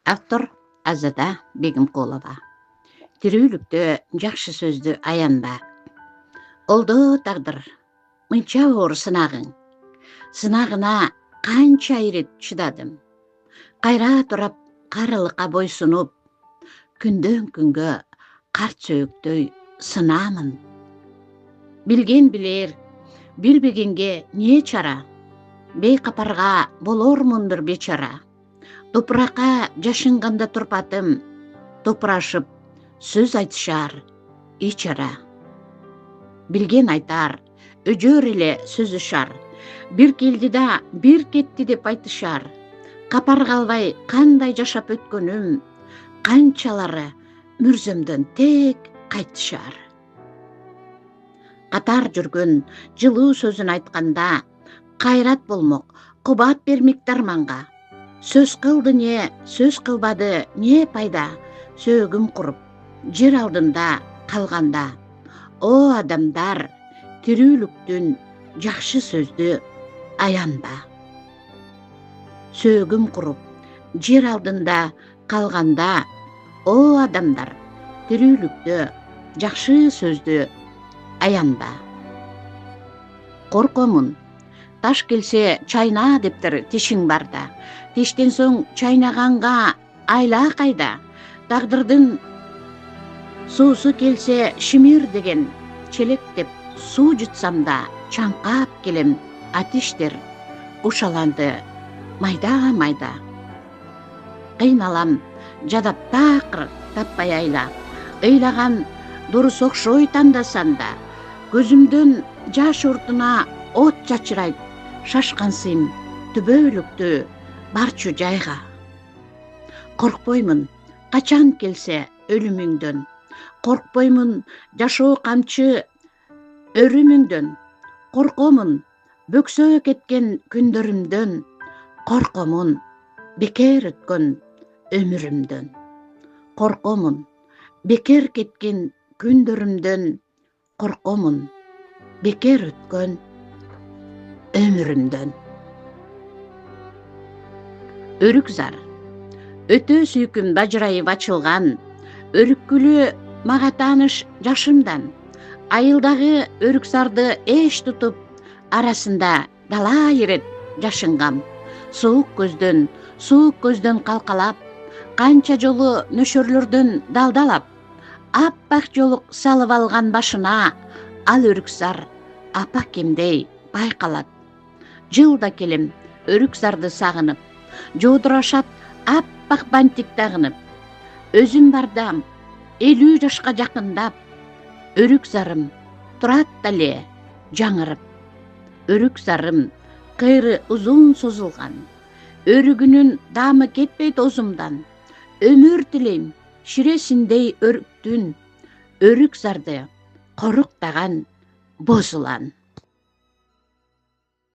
Автор Азада Бегимкулова. Тирүүлүктө жакшы сөздү аянба. Олдо тагдыр, мынча оор сынагың. Сынагына канча ирет чыдадым. Кайра турап, карылыкка бойсунуп, күндөн күнгө карт сөөктөй сынамын. Билген билер, билбегенге не чара? Бейкапарга болормундур бечара. Топуракка жашынганда турпатым, топурашып сөз айтышар ичара. Билген айтар, өжөр эле сөз ышар. Бир келди да бир кетти деп айтышар. Капар калбай кандай жашап өткөнүм, канчалары мүрзөмдөн тек кайтышар. Катар жүргөн жылуу сөзүн айтканда, кайрат болмок, кубат бермек дарманга. Сөз кылды не, сөз кылбады не пайда, сөөгүм куруп, жер алдында калганда. О адамдар, тирүүлүктүн жакшы сөздү аянба. Сөөгүм куруп, жер алдында калганда. О адамдар, тирүүлүктү жакшы сөздү аянба. Коркомун, таш келсе чайна дептир тишиң барда. Тиштен соң чайнаганга айла кайда. Тагдырдын суусу келсе шимир деген челек деп суу жутсам да чаңкап келем атиштер ушаланды майда. Кыйналам жадап такыр таппай айла. Ыйлаган дурус окшой тандасан да. Көзүмдөн жаш уртуна от чачырайт шашкансыйм түбөлүктү барчу жайга. Коркпоймун качан келсе өлүмүңдөн. Коркпоймун жашоо камчы өрүмүңдөн. Коркомун бөксө кеткен күндөрүмдөн. Коркомун бекер өткөн өмүрүмдөн. Коркомун бекер кеткен күндөрүмдөн. Коркомун бекер өткөн өмүрүмдөн. Өрүк зар. Өтө сүйкүм бажырайып ачылган. Өрүккүлү мага тааныш жашымдан. Айылдагы өрүк зарды эч тутуп, арасында дала ирет жашынгам. Суук көздөн калкалап, канча жолу нөшөрлөрдөн далдалап, аппак жолук салып алган башына. Ал өрүк зар апакемдей байкалат. Жылда келем өрүк зарды сагынып, жодурашат аппак бантик тагынып. Өзүм бардам 50 жашка жакындап, өрүк зарым турат дале жаңырып. Өрүк зарым кыйры узун созулган. Өрүгүнүн даамы кетпей тозумдан. Өмүр тилейм ширесиндей өрүктүн. Өрүк зарды коруктаган бозулан.